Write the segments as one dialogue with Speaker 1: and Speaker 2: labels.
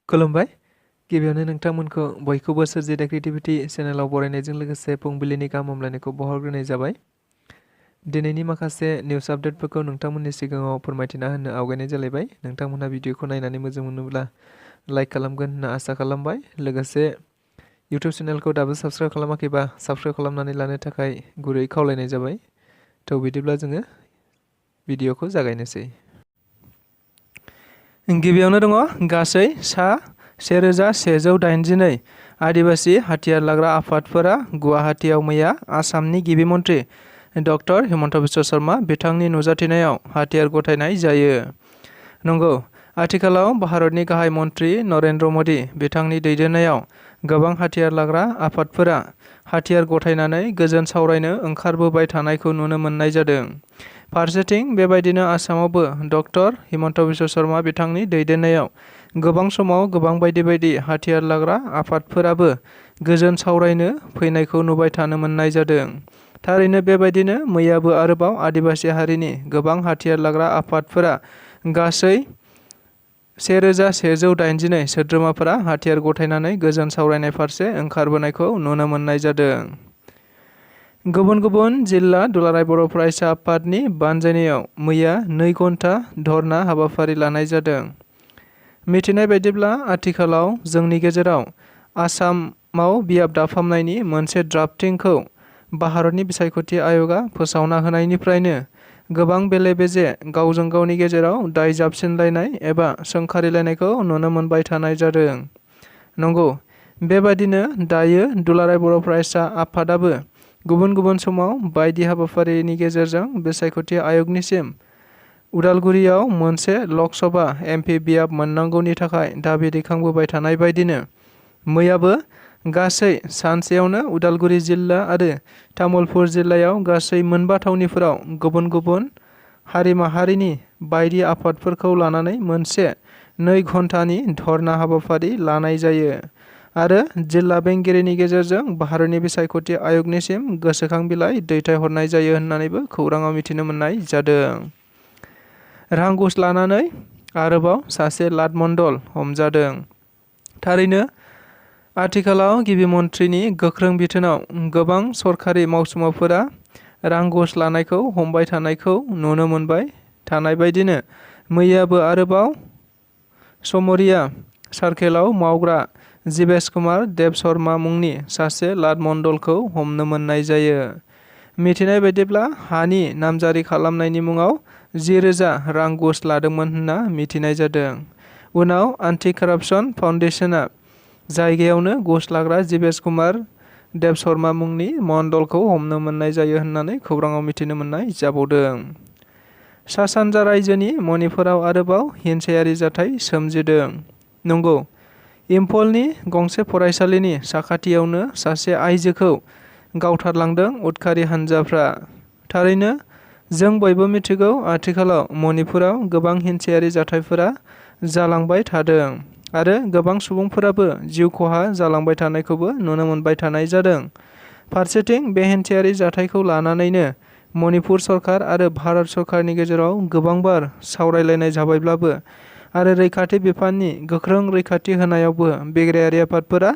Speaker 1: खुलुमबाय। गिबियावनो नोंथांमोनखौ बयखौबो सोरजिदा क्रिएटिभिटी चेनेलाव बरायनायजों लोगोसे फुंबिलिनि गाहाम हामलायनायखौ बावहरग्रोनाय जाबाय। दिनैनि माखासे निउस आपडेटफोरखौ नोंथांमोननि सिगाङाव फोरमायथिना होनो आवगायनाय जालायबाय। नोंथांमोनहा भिडिअखौ नायनानै मोजां मोनोब्ला लाइक खालामगोन होनना आसा खालामबाय। लोगोसे इउटिउब चेनेलखौ दाबो साबस्क्राइब खालामाखैबा साबस्क्राइब खालामनानै लानो थाखाय गुरै खावलायनाय जाबाय। थ' बिदिब्ला जोङो भिडिअखौ जागायनोसै। गिबियावनो दङ गासै सा 1182 आदिबासि हाथियार लाग्रा आफादफोरा गुवाहाटीआव मैया आसामनि गिबि मन्त्रि डक्टर हिमन्त बिश्व शर्मा बिथांनि नुजाथिनायाव हाथियार गथायनाय जायो। नंगौ, आथिखालाव भारतनि गाहाय मन्त्रि नरेन्द्र मोदी बिथांनि दैदेननायाव गोबां हाथियार लाग्रा आफादफोरा हाथियार गथायनानै गोजोन सावरायनो ओंखारबोबाय थानायखौ नुनो मोननाय जादों। फारसेथिं बेबायदिनो आसामावबो डक्टर हिमन्त बिश्व शर्मा बिथांनि दैदेननायाव गोबां समाव गोबां बायदि हाथियार लाग्रा आफादफोराबो गोजोन सावरायनो फैनायखौ नुबाय थानो मोननाय जादों। थारैनो बेबायदिनो मैयाबो आरोबाव आदिबासि हारिनि गोबां हाथियार लाग्रा आफादफोरा गासै 1182 सोद्रोमाफोरा हाथियार गथायनानै गोजोन सावरायनाय फारसे ओंखारबोनायखौ नुनो मोननाय जादों। गुबुन गुबुन जिल्ला दुलाराय बर' फरायसा आफादनि बानजायनायाव मैया 2 घन्टा धरना हाबाफारि लानाय जादों। मिथिनाय बायदिब्ला आथिखालाव जोंनि गेजेराव आसामाव बियाब दाफामनायनि मोनसे ड्राफ्टिंखौ भारतनि बिसायख'थि आय'गआ फोसावना होनायनिफ्रायनो गोबां बेले-बेजे गावजों गावनि गेजेराव दाय जाबसिनलायनाय एबा सोंखारिलायनायखौ नुनो मोनबाय थानाय जादों। नंगौ, बेबादिनो दायो दुलाराय बर' फरायसा आफादाबो गुबुन गुबुन समाव बायदि हाबाफारिनि गेजेरजों बिसायख'थि आय'गनिसिम उदालगुरियाव मोनसे लक सभा एमपि बियाब मोननांगौनि थाखाय दाबि दैखांबोबाय थानाय बायदिनो मैयाबो गासै सानसेयावनो उदालगुरि जिल्ला आरो तामुलपुर जिल्लायाव गासै 4 थावनिफोराव गुबुन गुबुन हारि माहारिनि बायदि आफादफोरखौ लानानै मोनसे 2 घन्टानि धरना हाबाफारि लानाय जायो आरो जिल्ला बेंगिरिनि गेजेरजों भारतनि बिसायख'थि आय'गनिसिम गोसोखां बिलाइ दैथायहरनाय जायो होननानैबो खौराङाव मिथिनो मोननाय जादों। रां घुस लानानै आरोबाव सासे लाटमन्डल हमजादों। थारैनो आथिखालाव गिबि मन्थ्रिनि गोख्रों बिथोनाव गोबां सरखारि मावसुमाफोरा रां घुस लानायखौ हमबाय थानायखौ नुनो मोनबाय थानाय बायदिनो मैयाबो आरोबाव समरिया सार्केलाव मावग्रा जिबेश कुमार देब शर्मा मुंनि सासे लाटमन्डलखौ हमनो मोननाय जायो। मिथिनाय बायदिब्ला हानि नामजारि खालामनायनि मुङाव 10,000 रां घुस लादोंमोन होनना मिथिनाय जादों। उनाव एन्टि कराप्सन फाउन्डेशनआ जायगायावनो घुस लाग्रा जिबेश कुमार देब शर्मा मुंनि मण्डलखौ हमनो मोननाय जायो होननानै खौराङाव मिथिनो मोननाय जाबावदों। सा-सानजा रायजोनि मणिपुराव आरोबाव हिंसायारि जाथाय सोमजिदों। नंगौ, इम्फलनि गंसे फरायसालिनि साखाथियावनो सासे आइजोखौ गावथारलांदों उदखारि हानजाफ्रा। थारैनो जों बयबो मिथिगौ आथिखालाव मणिपुराव गोबां हिंसायारि जाथायफोरा जालांबाय थादों आरो गोबां सुबुंफोराबो जिउ खहा जालांबाय थानायखौबो नुनो मोनबाय थानाय जादों। फारसेथिं बे हिंसायारि जाथायखौ लानानैनो मणिपुर सरकार आरो भारत सरकारनि गेजेराव गोबांबार सावरायलायनाय जाबायब्लाबो आरो रैखाथि बिफाननि गोख्रों रैखाथि होनायावबो बिग्रायारि आफादफोरा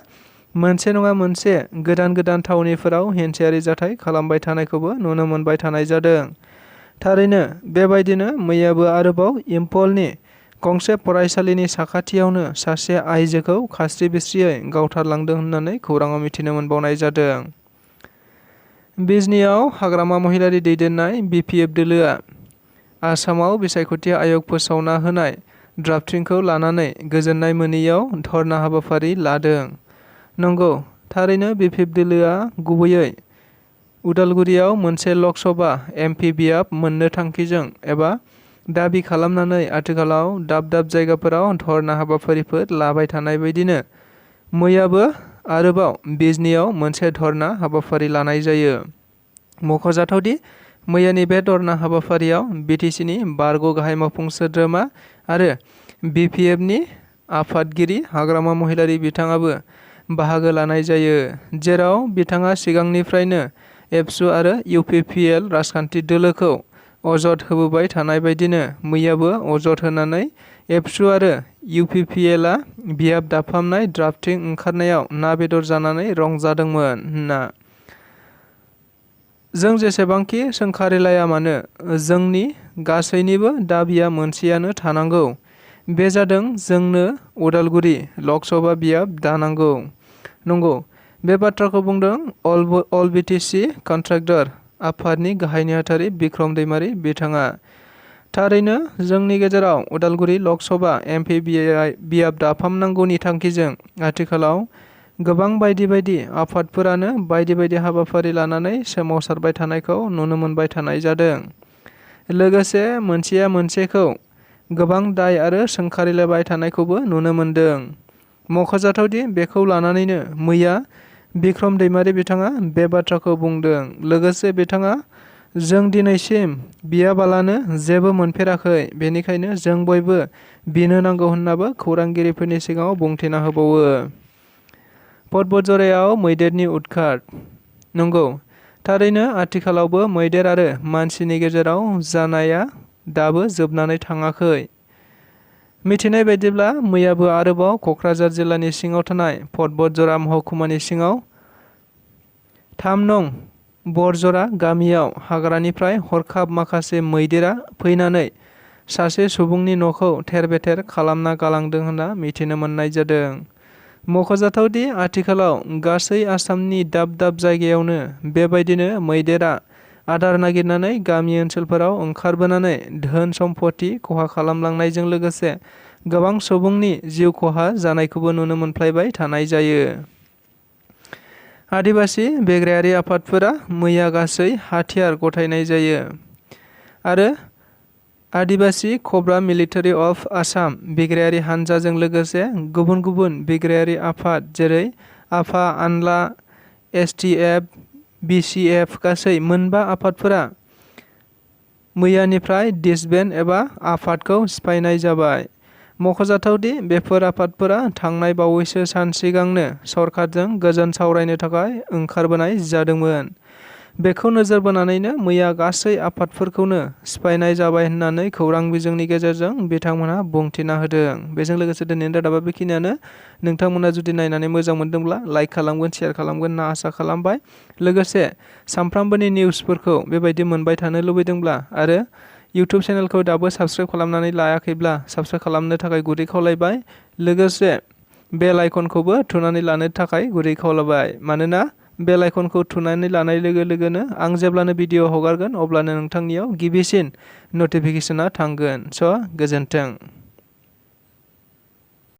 Speaker 1: मोनसे नङा मोनसे गोदान थावनिफोराव हिंसायारि जाथाय खालामबाय थानायखौबो नुनो मोनबाय थानाय जादों। थारैनो बेबायदिनो मैयाबो आरोबाव इम्फलनि गंसे फरायसालिनि साखाथियावनो सासे आइजोखौ खास्रि-बिस्रियै गावथारलांदों होननानै खौराङाव मिथिनो मोनबावनाय जादों। बिजनीआव हाग्रामा महिलारि दैदेननाय बिपिएफ दोलोआ आसामाव बिसायख'थि आय'ग फोसावना होनाय ड्राफ्टिंखौ लानानै गोजोननाय मोनैयाव धरना हाबाफारि लादों। नंगौ, थारैनो बिपिएफ दोलोआ गुबैयै उदालगुरियाव मोनसे लक सभा एमपि बियाब मोननो थांखिजों एबा दाबि खालामनानै आथिखालाव दाब जायगाफोराव धरना हाबाफारिफोर लाबाय थानाय बायदिनो मैयाबो आरोबाव बिजनीआव मोनसे धरना हाबाफारि लानाय जायो। मख'जाथावदि मैयानि बे धरना हाबाफारियाव बिटिसिनि बारग' गाहाय मावफुं सोद्रोमा आरो बिपिएफनि आफादगिरि हाग्रामा महिलारि बिथाङाबो बाहागो लानाय जायो, जेराव बिथाङा सिगांनिफ्रायनो एबसु आरो इउपिपिएल राजखान्थि दोलोखौ अजद होबोबाय थानाय बायदिनो मैयाबो अजद होनानै एबसु आरो इउपिपिएलआ बियाब दाफामनाय ड्राफ्टिं ओंखारनायाव ना बेदर जानानै रंजादोंमोन होनना। जों जेसेबांखि सोंखारिलाया मानो जोंनि गासैनिबो दाबिया मोनसेयानो थानांगौ। बे जादों जोंनो उदालगुरि लकसभा बियाब दानांगौ। नंगौ, बे बाथ्राखौ बुंदों अल बिटिसि कन्ट्रेक्टर आफादनि गाहाय नेहाथारि बिक्रम दैमारि बिथाङा। थारैनो जोंनि गेजेराव उदालगुरि लकसभा एमपि बियाब दाफामनांगौनि थांखिजों आथिखालाव गोबां बायदि बायदि आफादफोरानो बायदि बायदि हाबाफारि लानानै सोमावसारबाय थानायखौ नुनो मोनबाय थानाय जादों। लोगोसे मोनसेया मोनसेखौ गोबां दाय आरो सोंखारिलायबाय थानायखौबो नुनो मोनदों। मख'जाथावदि बेखौ लानानैनो मैया बिक्रम दैमारि बिथाङा बे बाथ्राखौ बुंदों। लोगोसे बिथाङा जों दिनैसिम बियाबालानो जेबो मोनफेराखै, बेनिखायनो जों बयबो बिनो नांगौ होननाबो खौरांगिरिफोरनि सिगाङाव बुंथिना होबावो। पर्बतझरायाव मैदेरनि उदखार। नंगौ, थारैनो आथिखालावबो मैदेर आरो मानसिनि गेजेराव जानाया दाबो जोबनानै थाङाखै। मिथिनाय बायदिब्ला मैयाबो आरोबाव क'क्राझार जिल्लानि सिङाव थानाय पर्बतझरा महकुमानि सिङाव 3 नं. बरजरा गामियाव हाग्रानिफ्राय हरखाब माखासे मैदेरा फैनानै सासे सुबुंनि न'खौ थेर-बेथेर खालामना गालांदों होनना मिथिनो मोननाय जादों। मख'जाथावदि आथिखालाव गासै आसामनि दाब दाब जायगायावनो बेबायदिनो मैदेरा आदार नागिरनानै गामि ओनसोलफोराव ओंखारबोनानै धोन सम्पति खहा खालामलांनायजों लोगोसे गोबां सुबुंनि जिउ खहा जानायखौबो नुनो मोनफ्लायबाय थानाय जायो। आदिबासि बेग्रायारि आफादफोरा मैया गासै हाथियार गथायनाय जायो आरो आदिबासि कब्रा मिलिटारि अफ आसाम बिग्रायारि हानजाजों लोगोसे गुबुन गुबुन बिग्रायारि आफाद जेरै आफा, आनला, एसटिएफ, बिसिएफ गासै मोनबा आफादफोरा मैयानिफ्राय डिसबेन्ड एबा आफादखौ सिफायनाय जाबाय। मख'जाथावदि बेफोर आफादफोरा थांनाय बावैसो सान सिगांनो सरकारजों गोजोन सावरायनो थाखाय ओंखारबोनाय जादोंमोन। बेखौ नोजोर बोनानैनो मैया गासै आफादफोरखौनो सिफायनाय जाबाय होननानै खौरां बिजोंनि गेजेरजों बिथांमोनहा बुंथिना होदों। बेजों लोगोसे दिनैनि रादाबा बेखिनियानो। नोंथांमोना जुदि नायनानै मोजां मोनदोंब्ला लाइक खालामगोन, शेयार खालामगोन होनना आसा खालामबाय। लोगोसे सानफ्रामबोनि निउसफोरखौ बेबायदि मोनबाय थानो लुबैदोंब्ला आरो इउटुब चेनेलखौ दाबो साबस्क्राइब खालामनानै लायाखैब्ला साबस्क्राइब खालामनो थाखाय गुरै खावलायबाय। लोगोसे बेल आइकनखौबो थुनानै लानो थाखाय गुरै खावलायबाय। मानोना बेल आइकनखौ थुनानै लानाय लोगो लोगोनो आं जेब्लानो भिडिअ हगारगोन अब्लानो नोंथांनियाव गिबिसिन नटिफिकेसना थांगोन। स' गोजोन्थों।